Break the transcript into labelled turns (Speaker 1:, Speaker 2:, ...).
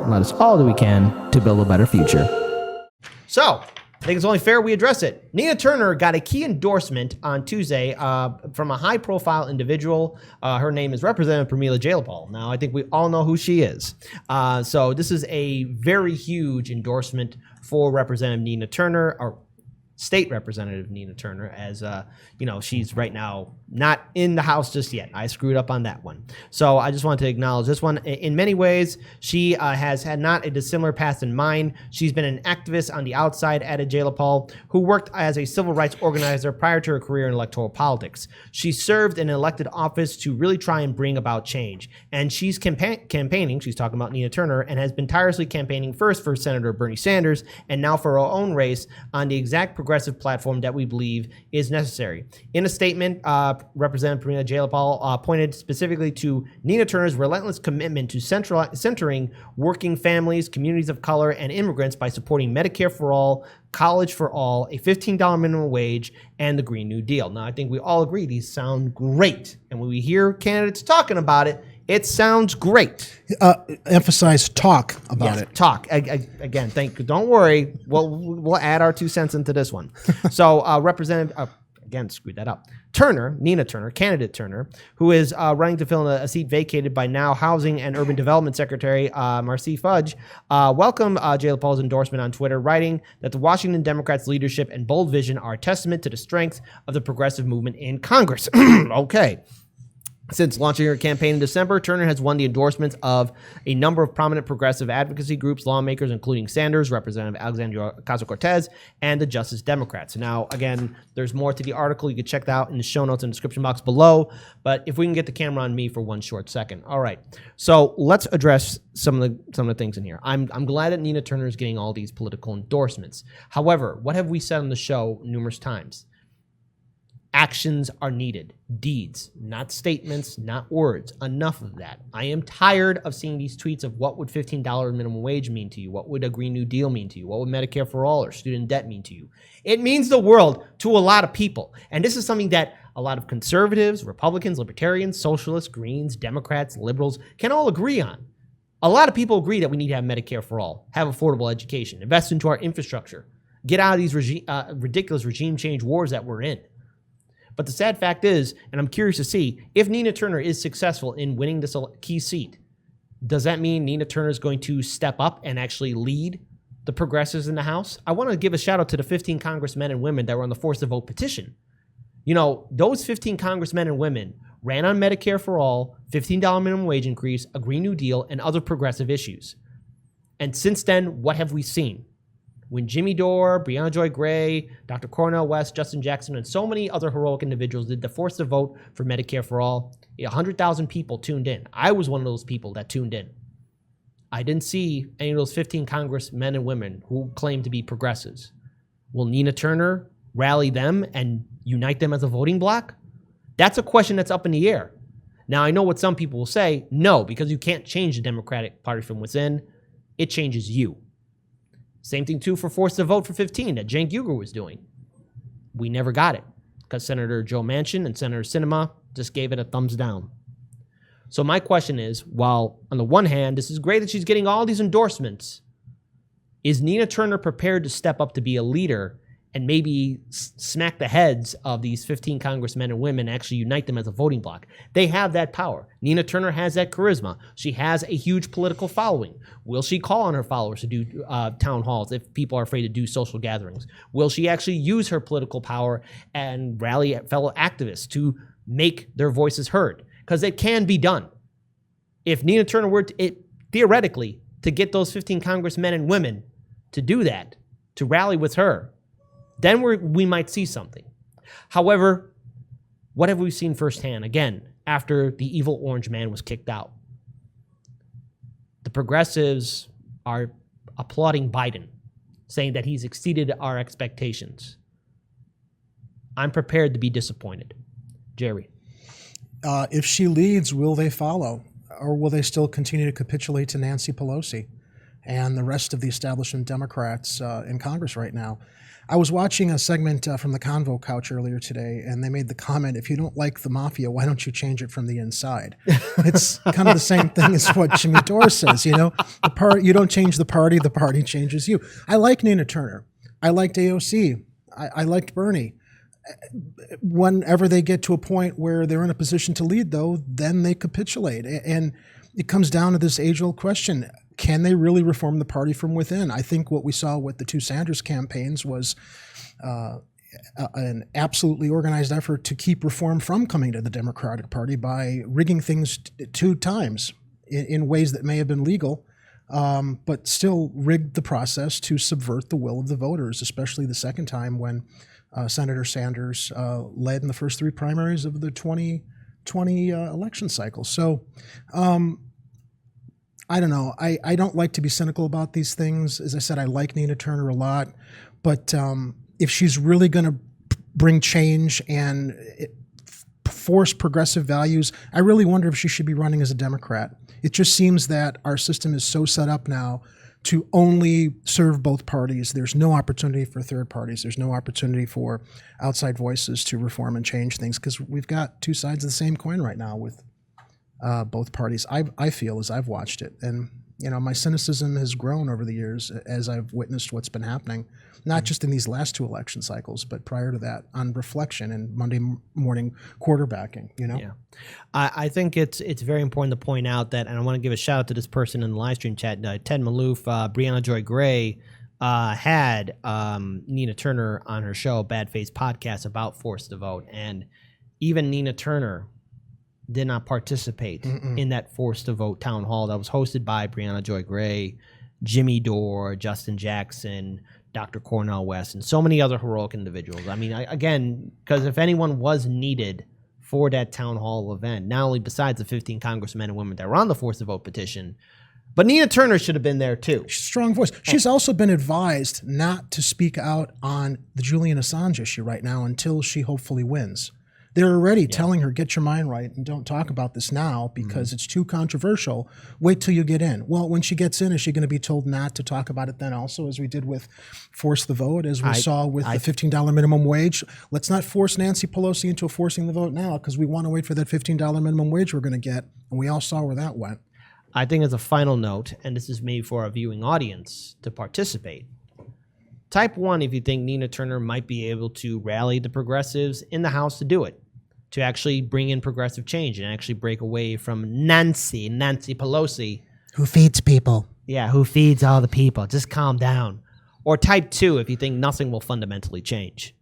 Speaker 1: and let us all do we can to build a better future. So, I think it's only fair we address it. Nina Turner got a key endorsement on Tuesday from a high-profile individual. Her name is Representative Pramila Jayapal. Now, I think we all know who she is. So this is a very huge endorsement for Representative Nina Turner, or State Representative Nina Turner, as she's right now not in the House just yet. I screwed up on that one. So I just wanted to acknowledge this one. In many ways, she has had not a dissimilar past in mind. She's been an activist on the outside, added Jayapal, who worked as a civil rights organizer prior to her career in electoral politics. She served in an elected office to really try and bring about change. And she's campaigning, she's talking about Nina Turner, and has been tirelessly campaigning first for Senator Bernie Sanders and now for her own race on the exact progressive platform that we believe is necessary. In a statement, Representative Pramila Jayapal pointed specifically to Nina Turner's relentless commitment to centering working families, communities of color, and immigrants by supporting Medicare for all, college for all, a $15 minimum wage, and the Green New Deal. Now, I think we all agree these sound great. And when we hear candidates talking about it, it sounds great.
Speaker 2: Emphasize talk about it.
Speaker 1: Talk. Again, don't worry. We'll add our 2 cents into this one. So Representative, again, screwed that up. Nina Turner, candidate Turner, who is running to fill a seat vacated by now Housing and Urban Development Secretary Marcy Fudge, welcomed Jayapal's endorsement on Twitter, writing that the Washington Democrats' leadership and bold vision are a testament to the strength of the progressive movement in Congress. Okay. Since launching her campaign in December, Turner has won the endorsements of a number of prominent progressive advocacy groups, lawmakers, including Sanders, Representative Alexandria Ocasio-Cortez, and the Justice Democrats. Now, again, there's more to the article. You can check that out in the show notes and description box below. But if we can get the camera on me for one short second. All right. So let's address some of the things in here. I'm glad that Nina Turner is getting all these political endorsements. However, what have we said on the show numerous times? Actions are needed. Deeds, not statements, not words. Enough of that. I am tired of seeing these tweets of what would $15 minimum wage mean to you? What would a Green New Deal mean to you? What would Medicare for all or student debt mean to you? It means the world to a lot of people. And this is something that a lot of conservatives, Republicans, libertarians, socialists, Greens, Democrats, liberals can all agree on. A lot of people agree that we need to have Medicare for all, have affordable education, invest into our infrastructure, get out of these ridiculous regime change wars that we're in. But the sad fact is, and I'm curious to see, if Nina Turner is successful in winning this key seat, does that mean Nina Turner is going to step up and actually lead the progressives in the House? I want to give a shout out to the 15 congressmen and women that were on the Force the Vote petition. You know, those 15 congressmen and women ran on Medicare for all, $15 minimum wage increase, a Green New Deal, and other progressive issues. And since then, what have we seen? When Jimmy Dore, Breonna Joy Gray, Dr. Cornel West, Justin Jackson, and so many other heroic individuals did the Force the Vote for Medicare for all, 100,000 people tuned in. I was one of those people that tuned in. I didn't see any of those 15 congressmen and women who claim to be progressives. Will Nina Turner rally them and unite them as a voting bloc? That's a question that's up in the air. Now, I know what some people will say. No, because you can't change the Democratic Party from within. It changes you. Same thing, too, for Force the Vote for 15 that Cenk Uygur was doing. We never got it because Senator Joe Manchin and Senator Sinema just gave it a thumbs down. So my question is, while on the one hand, this is great that she's getting all these endorsements, is Nina Turner prepared to step up to be a leader and maybe smack the heads of these 15 congressmen and women, actually unite them as a voting bloc? They have that power. Nina Turner has that charisma. She has a huge political following. Will she call on her followers to do town halls if people are afraid to do social gatherings? Will she actually use her political power and rally fellow activists to make their voices heard? Because it can be done. If Nina Turner were theoretically to get those 15 congressmen and women to do that, to rally with her, then we might see something. However, what have we seen firsthand? Again, after the evil orange man was kicked out, the progressives are applauding Biden, saying that he's exceeded our expectations. I'm prepared to be disappointed. Jerry.
Speaker 2: If she leads, will they follow? Or will they still continue to capitulate to Nancy Pelosi? and the rest of the establishment Democrats in Congress right now. I was watching a segment from the Convo Couch earlier today, and they made the comment, if you don't like the mafia, why don't you change it from the inside? It's kind of the same thing as what Jimmy Dore says, you don't change the party changes you. I like Nina Turner. I liked AOC. I liked Bernie. Whenever they get to a point where they're in a position to lead, though, then they capitulate. And it comes down to this age-old question. Can they really reform the party from within? I think what we saw with the two Sanders campaigns was an absolutely organized effort to keep reform from coming to the Democratic Party by rigging things 2 times in ways that may have been legal, but still rigged the process to subvert the will of the voters, especially the second time when Senator Sanders led in the first 3 primaries of the 2020 election cycle. So I don't know. I don't like to be cynical about these things. As I said, I like Nina Turner a lot. But if she's really going to bring change and force progressive values, I really wonder if she should be running as a Democrat. It just seems that our system is so set up now to only serve both parties. There's no opportunity for third parties. There's no opportunity for outside voices to reform and change things because we've got 2 sides of the same coin right now with both parties. I feel as I've watched it, and my cynicism has grown over the years as I've witnessed what's been happening, not just in these last 2 election cycles, but prior to that, on reflection and Monday morning quarterbacking.
Speaker 1: Yeah, I think it's very important to point out that, and I want to give a shout out to this person in the live stream chat, Ted Maloof, Brianna Joy Gray had Nina Turner on her show, Bad Face Podcast, about forced to vote, and even Nina Turner did not participate in that forced to vote town hall that was hosted by Brianna Joy Gray, Jimmy Dore, Justin Jackson, Dr. Cornel West, and so many other heroic individuals. I mean, again, because if anyone was needed for that town hall event, not only besides the 15 congressmen and women that were on the forced to vote petition, but Nina Turner should have been there too.
Speaker 2: Strong voice. She's also been advised not to speak out on the Julian Assange issue right now until she hopefully wins. They're already telling her, get your mind right and don't talk about this now because it's too controversial. Wait till you get in. Well, when she gets in, is she going to be told not to talk about it then also, as we did with Force the Vote, as we saw with the $15 minimum wage? Let's not force Nancy Pelosi into forcing the vote now because we want to wait for that $15 minimum wage we're going to get. And we all saw where that went.
Speaker 1: I think as a final note, and this is made for our viewing audience to participate, type 1 if you think Nina Turner might be able to rally the progressives in the House to do it, to actually bring in progressive change and actually break away from Nancy Pelosi.
Speaker 2: Who feeds people.
Speaker 1: Yeah, who feeds all the people. Just calm down. Or type 2 if you think nothing will fundamentally change.